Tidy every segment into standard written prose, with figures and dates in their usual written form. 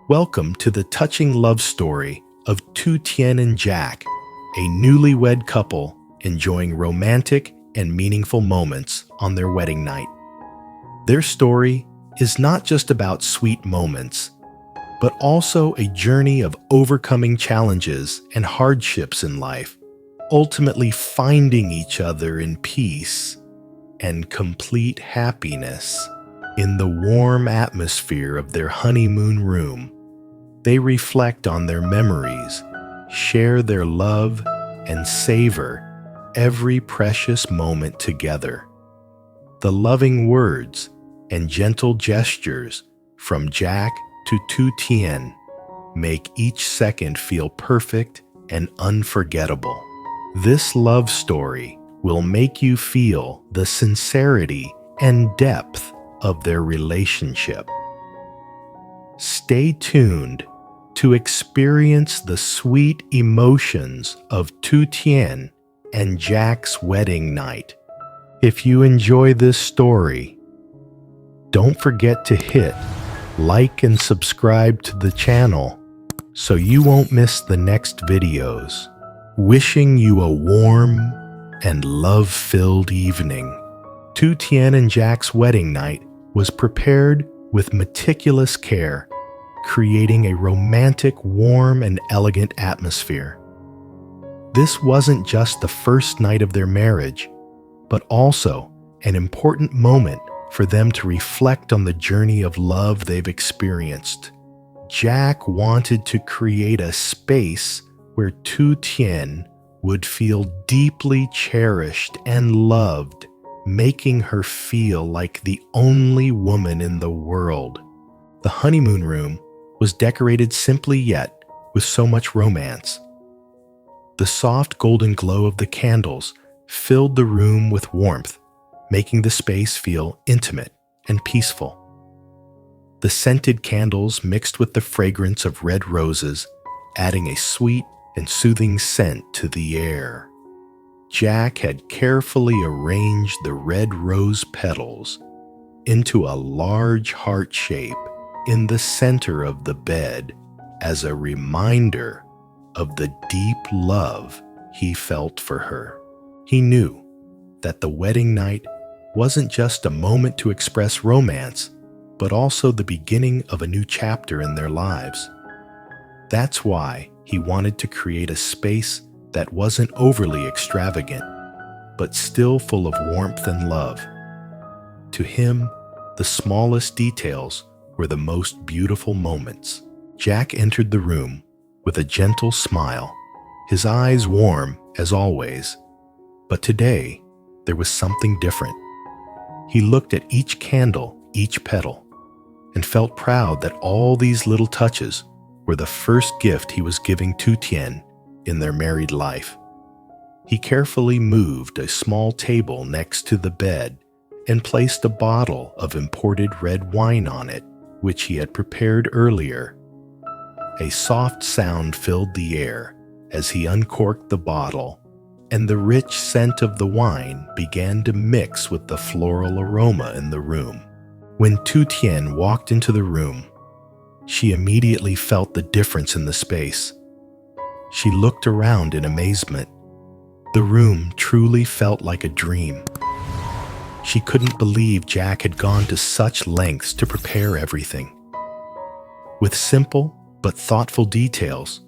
Welcome to the touching love story of Tien and Jack, a newlywed couple enjoying romantic and meaningful moments on their wedding night. Their story is not just about sweet moments, but also a journey of overcoming challenges and hardships in life, ultimately finding each other in peace and complete happiness. In the warm atmosphere of their honeymoon room, they reflect on their memories, share their love, and savor every precious moment together. The loving words and gentle gestures from Jack to Tien make each second feel perfect and unforgettable. This love story will make you feel the sincerity and depth of their relationship. Stay tuned to experience the sweet emotions of Tien and Jack's wedding night. If you enjoy this story, don't forget to hit like and subscribe to the channel so you won't miss the next videos. Wishing you a warm and love-filled evening. Tien and Jack's wedding night was prepared with meticulous care, creating a romantic, warm, and elegant atmosphere. This wasn't just the first night of their marriage, but also an important moment for them to reflect on the journey of love they've experienced. Jack wanted to create a space where Tien would feel deeply cherished and loved, making her feel like the only woman in the world. The honeymoon room was decorated simply yet with so much romance. The soft golden glow of the candles filled the room with warmth, making the space feel intimate and peaceful. The scented candles mixed with the fragrance of red roses, adding a sweet and soothing scent to the air. Jack had carefully arranged the red rose petals into a large heart shape in the center of the bed as a reminder of the deep love he felt for her. He knew that the wedding night wasn't just a moment to express romance, but also the beginning of a new chapter in their lives. That's why he wanted to create a space that wasn't overly extravagant, but still full of warmth and love. To him, the smallest details were the most beautiful moments. Jack entered the room with a gentle smile, his eyes warm as always. But today, there was something different. He looked at each candle, each petal, and felt proud that all these little touches were the first gift he was giving Tien in their married life. He carefully moved a small table next to the bed and placed a bottle of imported red wine on it, which he had prepared earlier. A soft sound filled the air as he uncorked the bottle, and the rich scent of the wine began to mix with the floral aroma in the room. When Tien walked into the room, she immediately felt the difference in the space. She looked around in amazement. The room truly felt like a dream. She couldn't believe Jack had gone to such lengths to prepare everything. With simple but thoughtful details,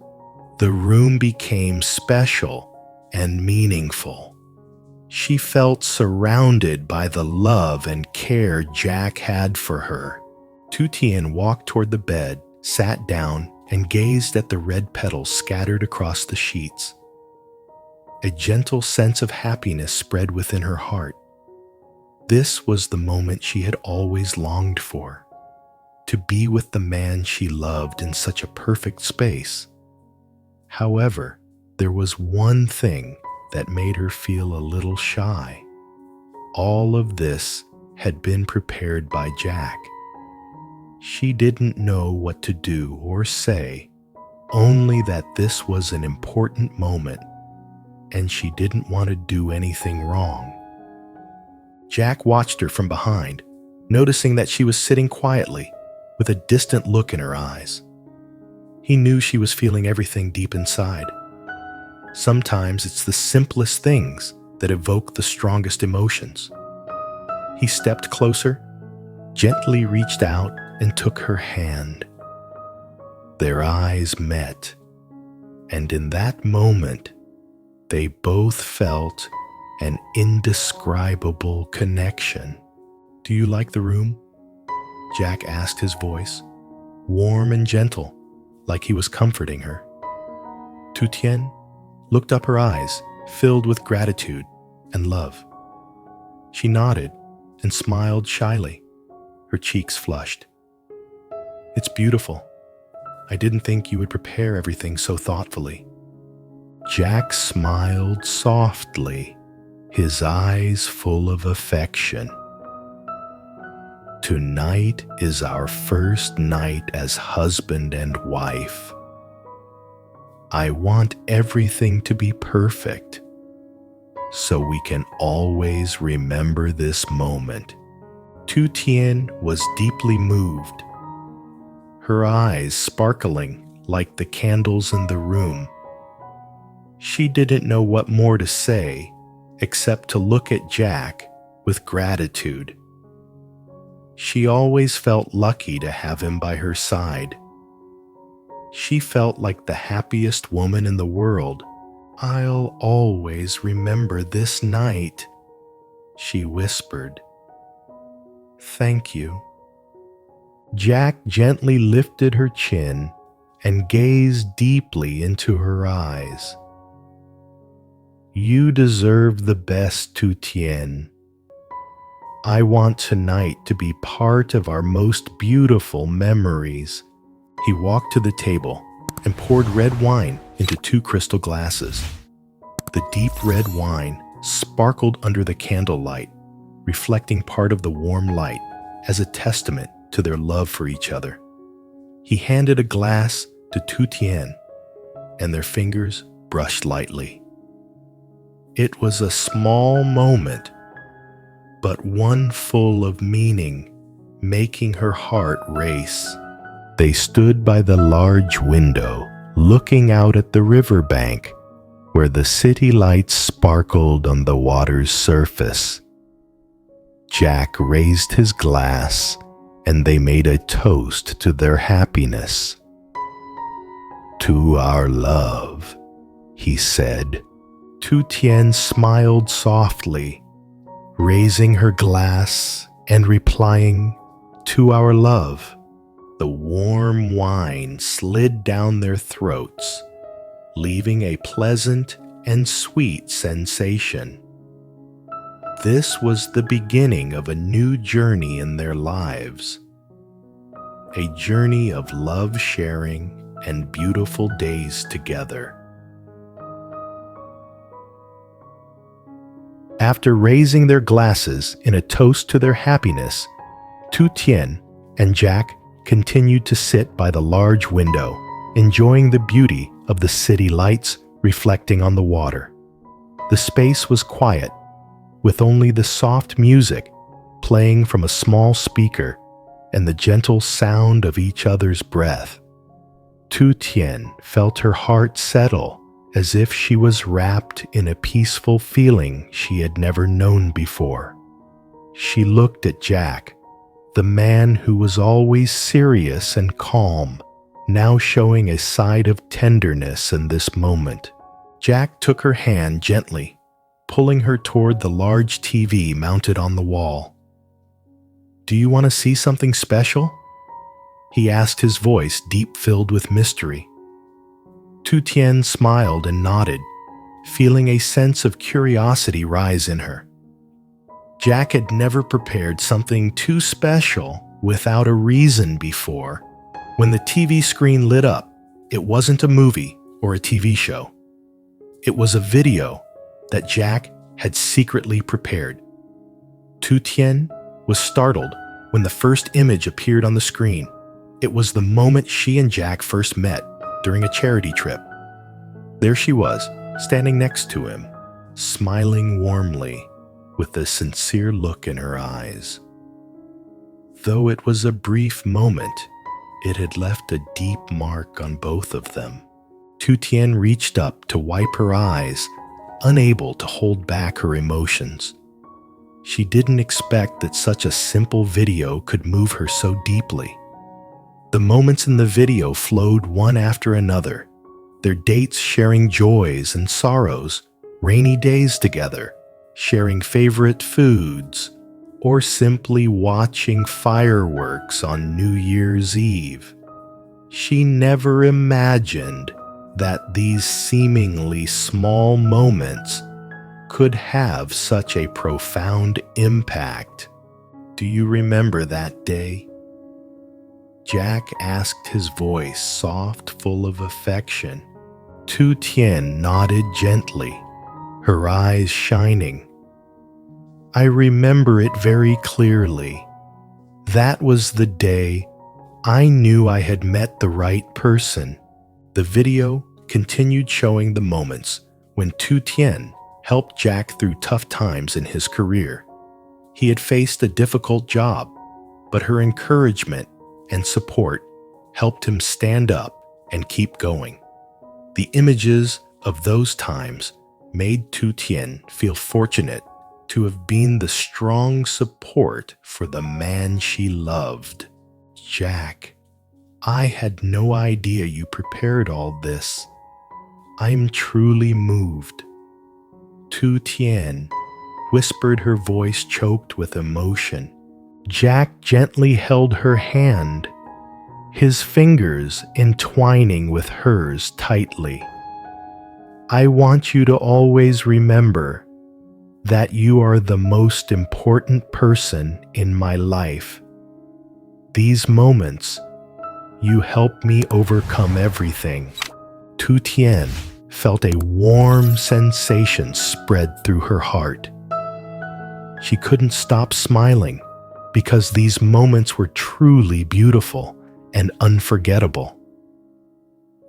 the room became special and meaningful. She felt surrounded by the love and care Jack had for her. Tien walked toward the bed, sat down, and gazed at the red petals scattered across the sheets. A gentle sense of happiness spread within her heart. This was the moment she had always longed for, to be with the man she loved in such a perfect space. However, there was one thing that made her feel a little shy. All of this had been prepared by Jack. She didn't know what to do or say, only that this was an important moment, and she didn't want to do anything wrong. Jack watched her from behind, noticing that she was sitting quietly, with a distant look in her eyes. He knew she was feeling everything deep inside. Sometimes it's the simplest things that evoke the strongest emotions. He stepped closer, gently reached out, and took her hand. Their eyes met, and in that moment, they both felt an indescribable connection. "Do you like the room?" Jack asked, his voice warm and gentle, like he was comforting her. Tien looked up, her eyes filled with gratitude and love. She nodded and smiled shyly, her cheeks flushed. "It's beautiful. I didn't think you would prepare everything so thoughtfully." Jack smiled softly, his eyes full of affection. "Tonight is our first night as husband and wife. I want everything to be perfect, so we can always remember this moment." Tien was deeply moved, her eyes sparkling like the candles in the room. She didn't know what more to say except to look at Jack with gratitude. She always felt lucky to have him by her side. She felt like the happiest woman in the world. "I'll always remember this night," she whispered. "Thank you." Jack gently lifted her chin and gazed deeply into her eyes. "You deserve the best, Tien. I want tonight to be part of our most beautiful memories." He walked to the table and poured red wine into 2 crystal glasses. The deep red wine sparkled under the candlelight, reflecting part of the warm light as a testament to their love for each other. He handed a glass to Tien, and their fingers brushed lightly. It was a small moment, but one full of meaning, making her heart race. They stood by the large window, looking out at the riverbank, where the city lights sparkled on the water's surface. Jack raised his glass, and they made a toast to their happiness. "To our love," he said. Tien smiled softly, raising her glass and replying, "To our love." The warm wine slid down their throats, leaving a pleasant and sweet sensation. This was the beginning of a new journey in their lives, a journey of love sharing and beautiful days together. After raising their glasses in a toast to their happiness, Tien and Jack continued to sit by the large window, enjoying the beauty of the city lights reflecting on the water. The space was quiet, with only the soft music playing from a small speaker and the gentle sound of each other's breath. Tien felt her heart settle, as if she was wrapped in a peaceful feeling she had never known before. She looked at Jack, the man who was always serious and calm, now showing a side of tenderness in this moment. Jack took her hand gently, pulling her toward the large TV mounted on the wall. "Do you want to see something special?" he asked, his voice deep filled with mystery. Tien smiled and nodded, feeling a sense of curiosity rise in her. Jack had never prepared something too special without a reason before. When the TV screen lit up, it wasn't a movie or a TV show. It was a video that Jack had secretly prepared. Tien was startled when the first image appeared on the screen. It was the moment she and Jack first met during a charity trip. There she was, standing next to him, smiling warmly, with a sincere look in her eyes. Though it was a brief moment, It had left a deep mark on both of them. Tien reached up to wipe her eyes, unable to hold back her emotions. She didn't expect that such a simple video could move her so deeply. The moments in the video flowed one after another, their dates sharing joys and sorrows, rainy days together, sharing favorite foods, or simply watching fireworks on New Year's Eve. She never imagined that these seemingly small moments could have such a profound impact. Do you remember that day? Jack asked, his voice soft, full of affection. Tien nodded gently, her eyes shining. I remember it very clearly. That was the day I knew I had met the right person. The video continued showing the moments when Tien helped Jack through tough times in his career. He had faced a difficult job, but her encouragement and support helped him stand up and keep going. The images of those times made Tien feel fortunate to have been the strong support for the man she loved. Jack, I had no idea you prepared all this. I'm truly moved. Tien whispered, her voice choked with emotion. Jack gently held her hand, his fingers entwining with hers tightly. I want you to always remember that you are the most important person in my life. These moments, you help me overcome everything. Tien felt a warm sensation spread through her heart. She couldn't stop smiling because these moments were truly beautiful and unforgettable.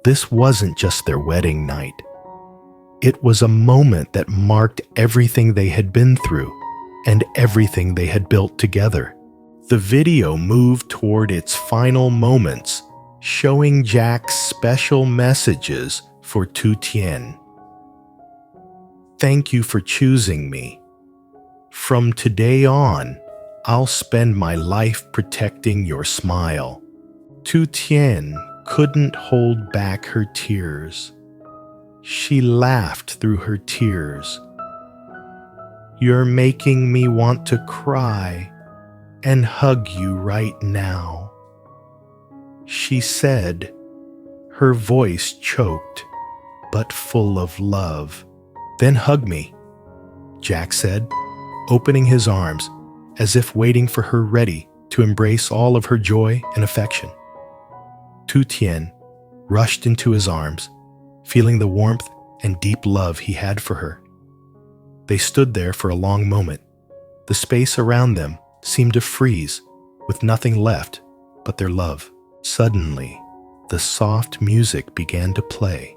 This wasn't just their wedding night. It was a moment that marked everything they had been through and everything they had built together. The video moved toward its final moments, showing Jack's special messages for Tien. Thank you for choosing me. From today on, I'll spend my life protecting your smile. Tien couldn't hold back her tears. She laughed through her tears. You're making me want to cry and hug you right now, she said, her voice choked but full of love. Then hug me, Jack said, opening his arms as if waiting for her ready to embrace all of her joy and affection. Tien rushed into his arms, feeling the warmth and deep love he had for her. They stood there for a long moment. The space around them seemed to freeze, with nothing left but their love. Suddenly, the soft music began to play.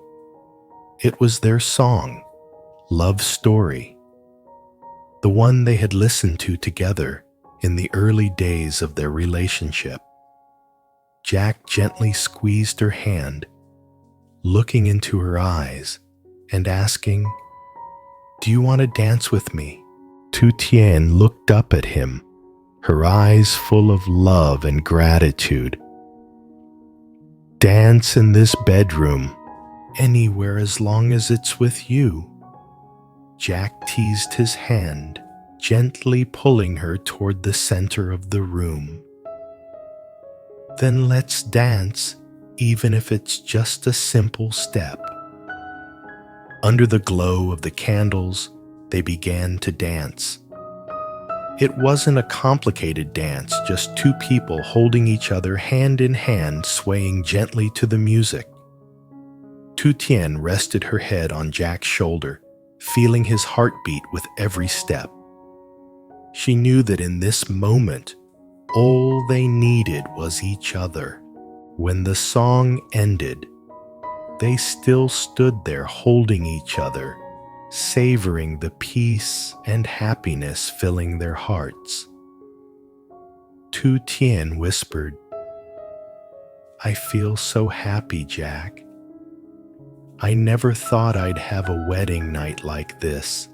It was their song, Love Story, the one they had listened to together in the early days of their relationship. Jack gently squeezed her hand, looking into her eyes and asking, "Do you want to dance with me?" Tien looked up at him, her eyes full of love and gratitude. Dance in this bedroom, anywhere as long as it's with you. Jack teased his hand, gently pulling her toward the center of the room. Then let's dance, even if it's just a simple step. Under the glow of the candles, they began to dance. It wasn't a complicated dance, just two people holding each other hand in hand, swaying gently to the music. Tien rested her head on Jack's shoulder, feeling his heartbeat with every step. She knew that in this moment, all they needed was each other. When the song ended, they still stood there holding each other, savoring the peace and happiness filling their hearts. Tien whispered, I feel so happy, Jack. I never thought I'd have a wedding night like this.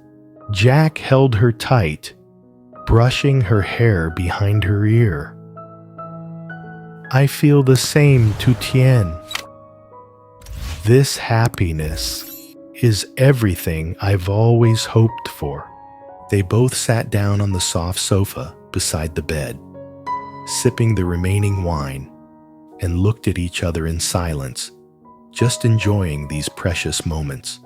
Jack held her tight, brushing her hair behind her ear. I feel the same to Tien. This happiness is everything I've always hoped for. They both sat down on the soft sofa beside the bed, sipping the remaining wine, and looked at each other in silence, just enjoying these precious moments.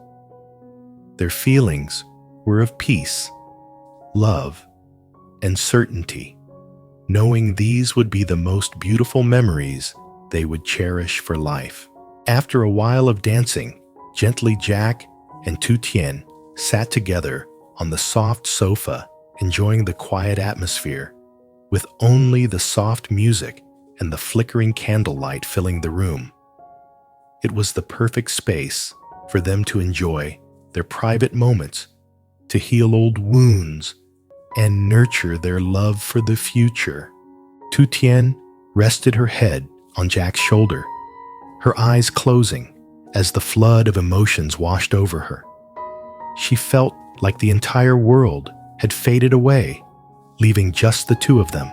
Their feelings were of peace, love, and certainty, knowing these would be the most beautiful memories they would cherish for life. After a while of dancing, gently Jack and Tien sat together on the soft sofa, enjoying the quiet atmosphere, with only the soft music and the flickering candlelight filling the room. It was the perfect space for them to enjoy their private moments, to heal old wounds, and nurture their love for the future. Tien rested her head on Jack's shoulder, her eyes closing as the flood of emotions washed over her. She felt like the entire world had faded away, leaving just the two of them.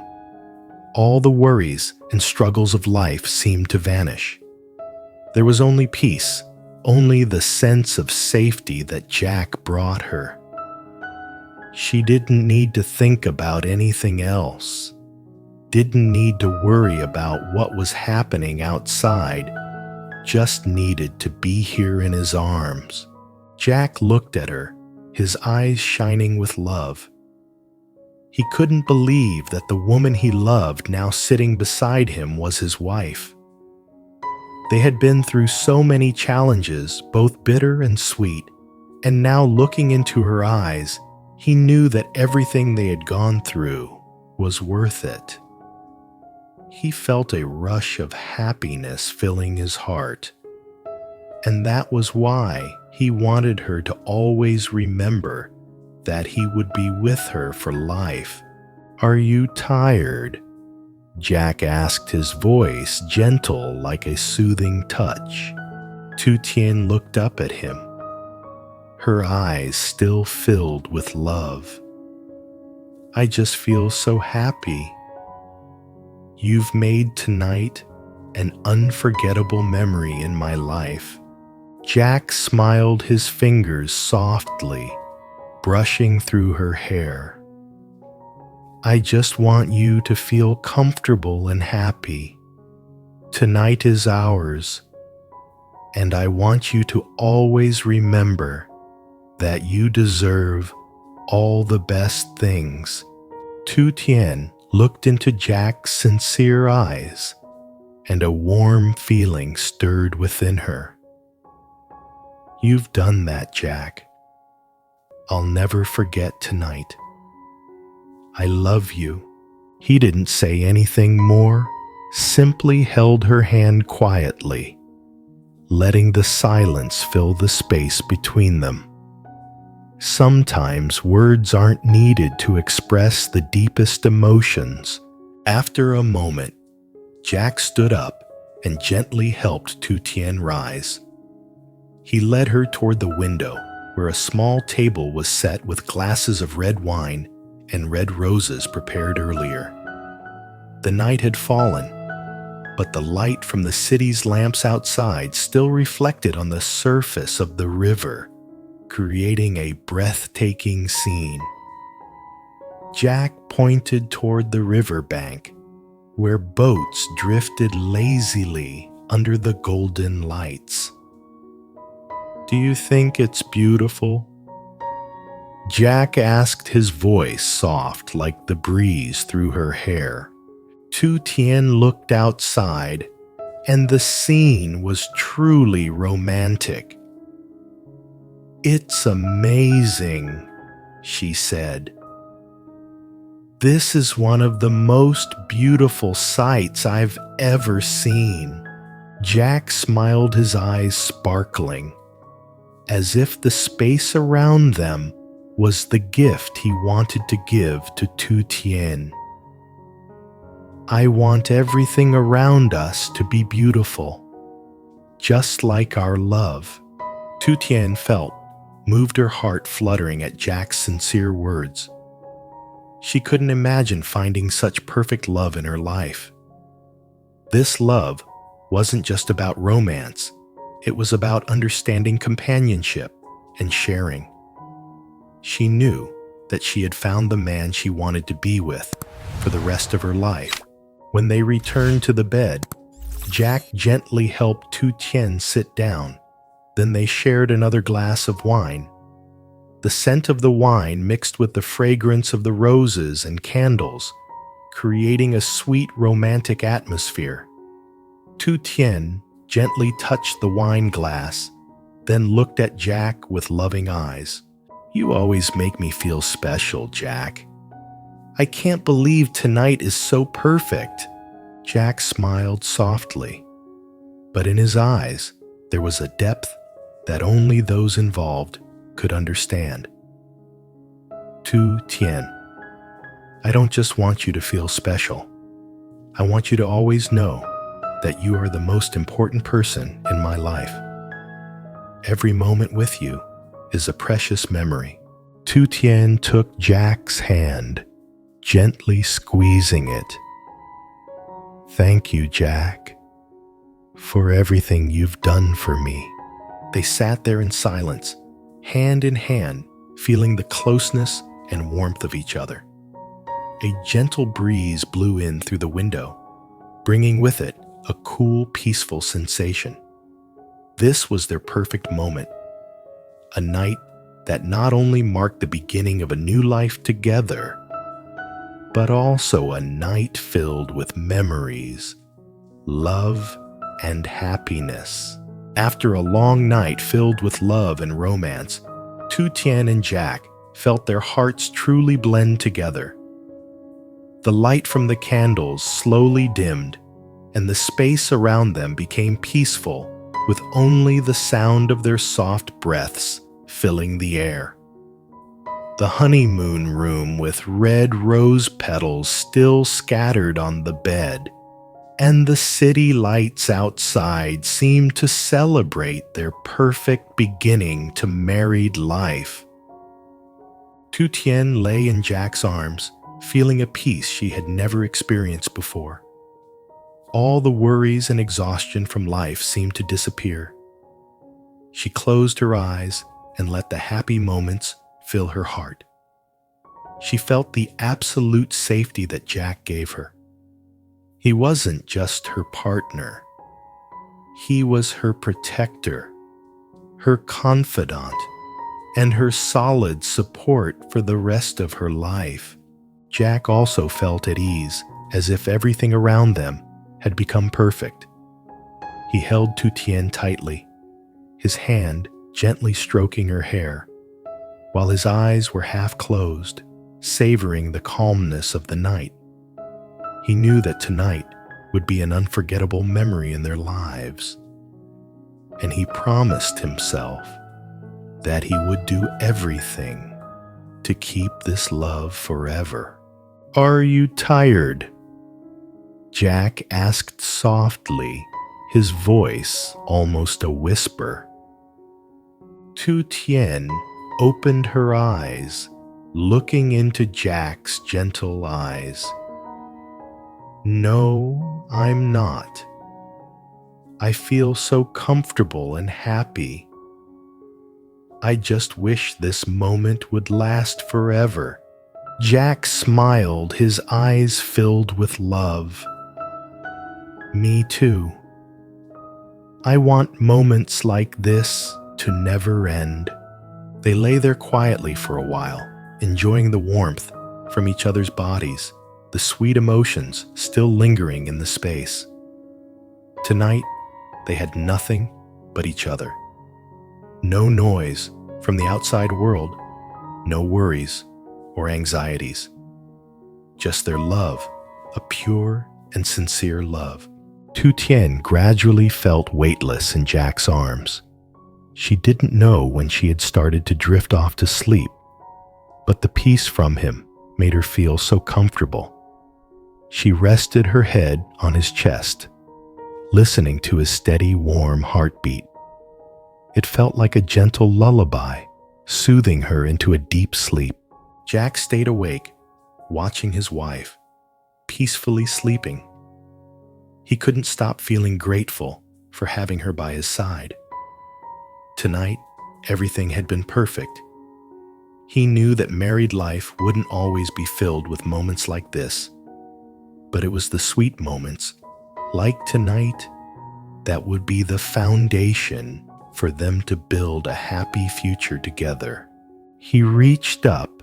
All the worries and struggles of life seemed to vanish. There was only peace, only the sense of safety that Jack brought her. She didn't need to think about anything else, didn't need to worry about what was happening outside, just needed to be here in his arms. Jack looked at her, his eyes shining with love. He couldn't believe that the woman he loved now sitting beside him was his wife. They had been through so many challenges, both bitter and sweet, and now looking into her eyes, he knew that everything they had gone through was worth it. He felt a rush of happiness filling his heart, and that was why he wanted her to always remember that he would be with her for life. "Are you tired?" Jack asked, his voice gentle like a soothing touch. Tien looked up at him, her eyes still filled with love. "I just feel so happy. You've made tonight an unforgettable memory in my life." Jack smiled, his fingers softly brushing through her hair. "I just want you to feel comfortable and happy. Tonight is ours, and I want you to always remember that you deserve all the best things." Tien looked into Jack's sincere eyes, and a warm feeling stirred within her. "You've done that, Jack. I'll never forget tonight. I love you." He didn't say anything more, simply held her hand quietly, letting the silence fill the space between them. Sometimes words aren't needed to express the deepest emotions. After a moment, Jack stood up and gently helped Tien rise. He led her toward the window, where a small table was set with glasses of red wine and red roses prepared earlier. The night had fallen, but the light from the city's lamps outside still reflected on the surface of the river, creating a breathtaking scene. Jack pointed toward the riverbank, where boats drifted lazily under the golden lights. "Do you think it's beautiful?" Jack asked, his voice soft like the breeze through her hair. Tien looked outside, and the scene was truly romantic. "It's amazing," she said. "This is one of the most beautiful sights I've ever seen." Jack smiled, his eyes sparkling, as if the space around them was the gift he wanted to give to Tien. I want everything around us to be beautiful, just like our love. Tien felt, moved her heart fluttering at Jack's sincere words. She couldn't imagine finding such perfect love in her life. This love wasn't just about romance, it was about understanding companionship and sharing. She knew that she had found the man she wanted to be with for the rest of her life. When they returned to the bed, Jack gently helped Tien sit down. Then they shared another glass of wine. The scent of the wine mixed with the fragrance of the roses and candles, creating a sweet romantic atmosphere. Tien gently touched the wine glass, then looked at Jack with loving eyes. You always make me feel special, Jack. I can't believe tonight is so perfect. Jack smiled softly, but in his eyes there was a depth that only those involved could understand. Tien, I don't just want you to feel special. I want you to always know that you are the most important person in my life. Every moment with you is a precious memory. Tien took Jack's hand, gently squeezing it. Thank you, Jack, for everything you've done for me. They sat there in silence, hand in hand, feeling the closeness and warmth of each other. A gentle breeze blew in through the window, bringing with it a cool, peaceful sensation. This was their perfect moment, a night that not only marked the beginning of a new life together, but also a night filled with memories, love, and happiness. After a long night filled with love and romance, Tien and Jack felt their hearts truly blend together. The light from the candles slowly dimmed, and the space around them became peaceful, with only the sound of their soft breaths filling the air. The honeymoon room with red rose petals still scattered on the bed, and the city lights outside seemed to celebrate their perfect beginning to married life. Tien lay in Jack's arms, feeling a peace she had never experienced before. All the worries and exhaustion from life seemed to disappear. She closed her eyes and let the happy moments fill her heart. She felt the absolute safety that Jack gave her. He wasn't just her partner. He was her protector, her confidant, and her solid support for the rest of her life. Jack also felt at ease, as if everything around them had become perfect. He held Tien tightly, his hand gently stroking her hair, while his eyes were half closed, savoring the calmness of the night. He knew that tonight would be an unforgettable memory in their lives, and he promised himself that he would do everything to keep this love forever. Are you tired? Jack asked softly, his voice almost a whisper. Tien opened her eyes, looking into Jack's gentle eyes. No, I'm not. I feel so comfortable and happy. I just wish this moment would last forever. Jack smiled, his eyes filled with love. Me too. I want moments like this to never end. They lay there quietly for a while, enjoying the warmth from each other's bodies, the sweet emotions still lingering in the space. Tonight, they had nothing but each other. No noise from the outside world, no worries or anxieties. Just their love, a pure and sincere love. Tien gradually felt weightless in Jack's arms. She didn't know when she had started to drift off to sleep, but the peace from him made her feel so comfortable. She rested her head on his chest, listening to his steady, warm heartbeat. It felt like a gentle lullaby, soothing her into a deep sleep. Jack stayed awake, watching his wife, peacefully sleeping. He couldn't stop feeling grateful for having her by his side. Tonight, everything had been perfect. He knew that married life wouldn't always be filled with moments like this, but it was the sweet moments, like tonight, that would be the foundation for them to build a happy future together. He reached up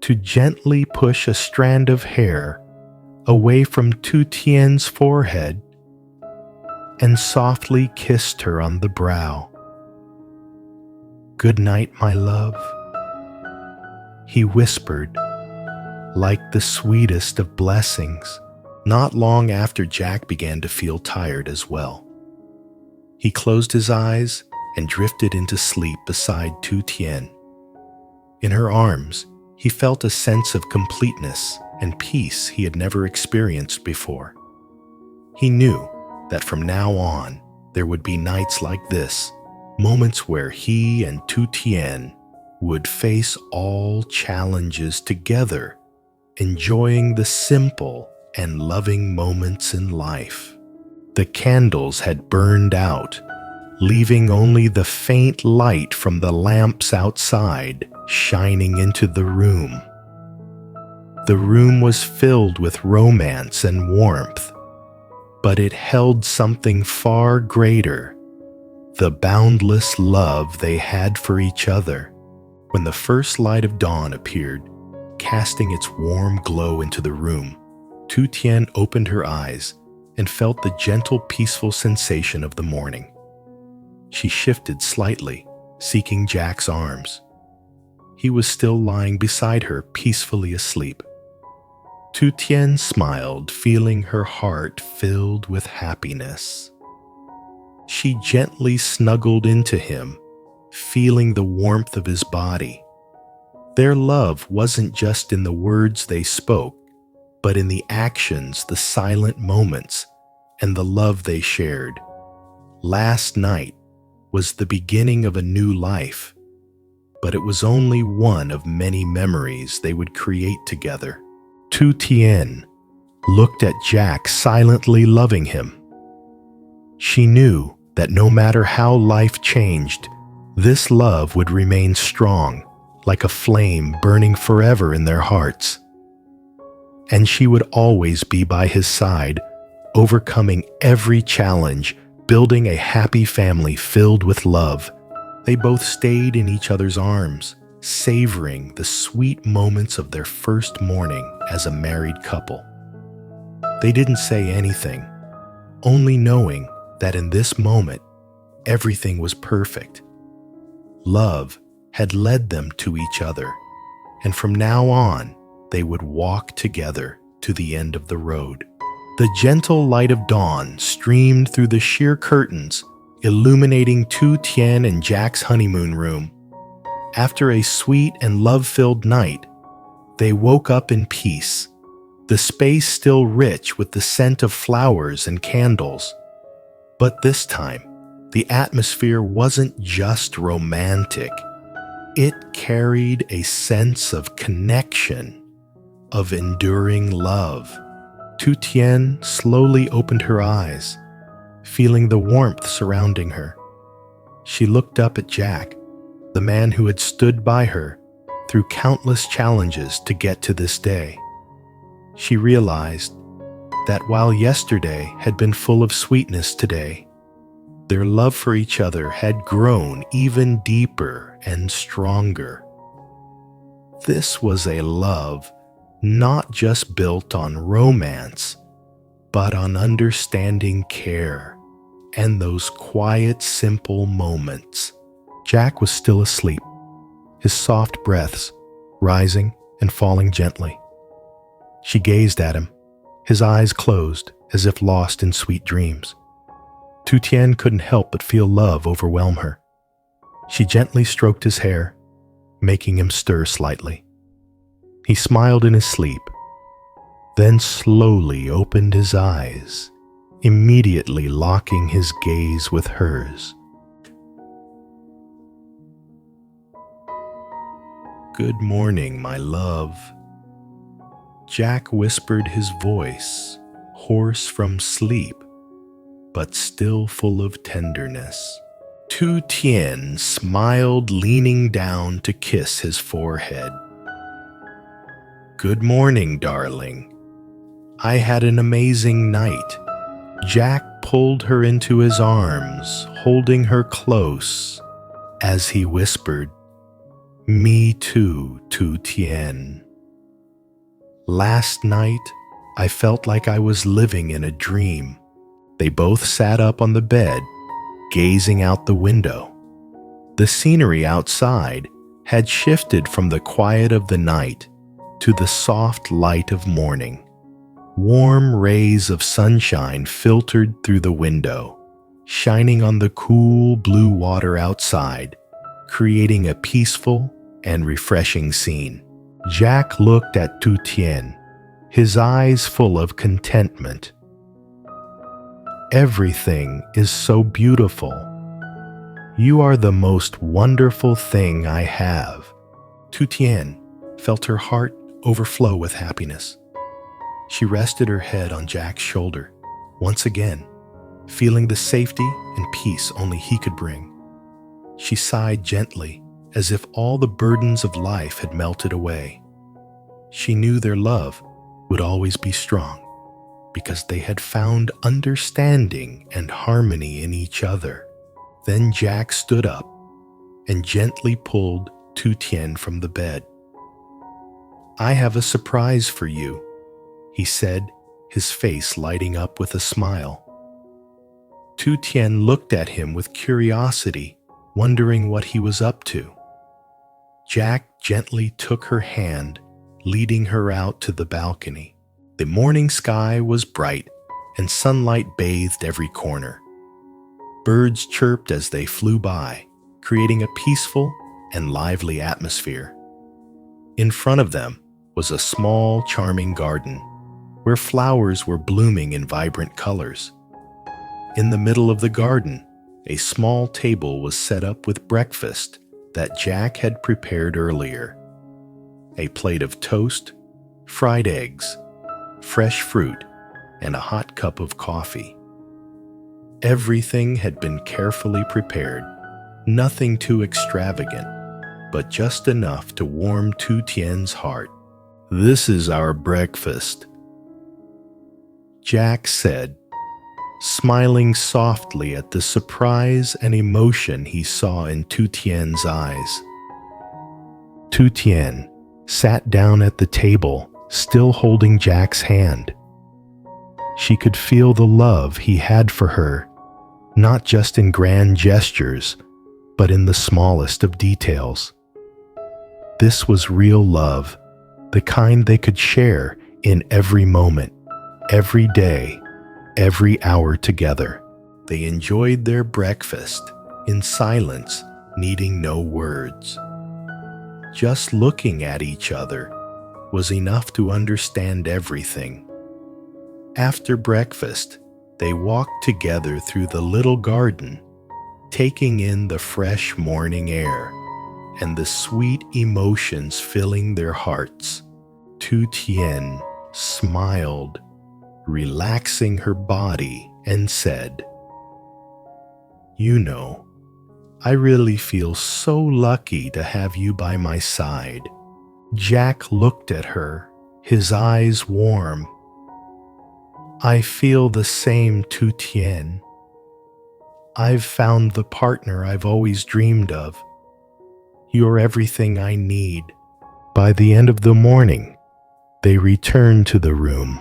to gently push a strand of hair away from Tien's forehead and softly kissed her on the brow. "Good night, my love," he whispered, like the sweetest of blessings. Not long after, Jack began to feel tired as well. He closed his eyes and drifted into sleep beside Tien. In her arms, he felt a sense of completeness and peace he had never experienced before. He knew that from now on, there would be nights like this, moments where he and Tien would face all challenges together, enjoying the simple and loving moments in life. The candles had burned out, leaving only the faint light from the lamps outside shining into the room. The room was filled with romance and warmth, but it held something far greater, the boundless love they had for each other. When the first light of dawn appeared, casting its warm glow into the room, Tien opened her eyes and felt the gentle, peaceful sensation of the morning. She shifted slightly, seeking Jack's arms. He was still lying beside her, peacefully asleep. Tien smiled, feeling her heart filled with happiness. She gently snuggled into him, feeling the warmth of his body. Their love wasn't just in the words they spoke, but in the actions, the silent moments, and the love they shared. Last night was the beginning of a new life, but it was only one of many memories they would create together. Tien looked at Jack, silently loving him. She knew that no matter how life changed, this love would remain strong, like a flame burning forever in their hearts. And she would always be by his side, overcoming every challenge, building a happy family filled with love. They both stayed in each other's arms, savoring the sweet moments of their first morning as a married couple. They didn't say anything, only knowing that in this moment, everything was perfect. Love had led them to each other, and from now on, they would walk together to the end of the road. The gentle light of dawn streamed through the sheer curtains, illuminating Tien and Jack's honeymoon room. After a sweet and love-filled night, they woke up in peace, the space still rich with the scent of flowers and candles. But this time, the atmosphere wasn't just romantic. It carried a sense of connection, of enduring love. Tien slowly opened her eyes, feeling the warmth surrounding her. She looked up at Jack, the man who had stood by her through countless challenges to get to this day. She realized that while yesterday had been full of sweetness, today, their love for each other had grown even deeper and stronger. This was a love not just built on romance, but on understanding, care, and those quiet, simple moments. Jack was still asleep, his soft breaths rising and falling gently. She gazed at him, his eyes closed as if lost in sweet dreams. Tien couldn't help but feel love overwhelm her. She gently stroked his hair, making him stir slightly. He smiled in his sleep, then slowly opened his eyes, immediately locking his gaze with hers. "Good morning, my love," Jack whispered, his voice hoarse from sleep, but still full of tenderness. Tien smiled, leaning down to kiss his forehead. "Good morning, darling. I had an amazing night." Jack pulled her into his arms, holding her close, as he whispered, "Me too, Tien. Last night, I felt like I was living in a dream." They both sat up on the bed, gazing out the window. The scenery outside had shifted from the quiet of the night to the soft light of morning. Warm rays of sunshine filtered through the window, shining on the cool blue water outside, creating a peaceful and refreshing scene. Jack looked at Tien, his eyes full of contentment. "Everything is so beautiful. You are the most wonderful thing I have." Tien felt her heart overflow with happiness. She rested her head on Jack's shoulder, once again, feeling the safety and peace only he could bring. She sighed gently, as if all the burdens of life had melted away. She knew their love would always be strong, because they had found understanding and harmony in each other. Then Jack stood up and gently pulled Tien from the bed. "I have a surprise for you," he said, his face lighting up with a smile. Tien looked at him with curiosity, wondering what he was up to. Jack gently took her hand, leading her out to the balcony. The morning sky was bright, and sunlight bathed every corner. Birds chirped as they flew by, creating a peaceful and lively atmosphere. In front of them was a small, charming garden, where flowers were blooming in vibrant colors. In the middle of the garden, a small table was set up with breakfast that Jack had prepared earlier. A plate of toast, fried eggs, fresh fruit, and a hot cup of coffee. Everything had been carefully prepared, nothing too extravagant, but just enough to warm Tien's heart. "This is our breakfast," Jack said, smiling softly at the surprise and emotion he saw in Tien's eyes. Tien sat down at the table, still holding Jack's hand. She could feel the love he had for her, not just in grand gestures, but in the smallest of details. This was real love, the kind they could share in every moment, every day, every hour together. They enjoyed their breakfast in silence, needing no words. Just looking at each other was enough to understand everything. After breakfast, they walked together through the little garden, taking in the fresh morning air and the sweet emotions filling their hearts. Tien smiled, relaxing her body, and said, "You know, I really feel so lucky to have you by my side." Jack looked at her, his eyes warm. "I feel the same, Tien. I've found the partner I've always dreamed of. You're everything I need." By the end of the morning, they returned to the room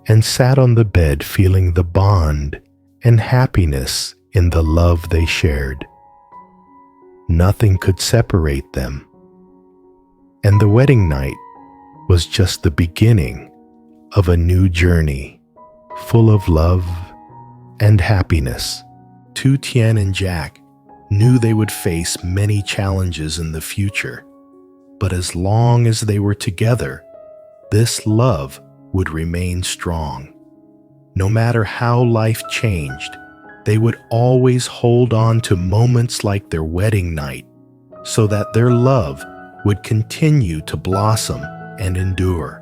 and sat on the bed feeling the bond and happiness in the love they shared. Nothing could separate them. And the wedding night was just the beginning of a new journey, full of love and happiness. Tien and Jack knew they would face many challenges in the future, but as long as they were together, this love would remain strong. No matter how life changed, they would always hold on to moments like their wedding night so that their love would continue to blossom and endure.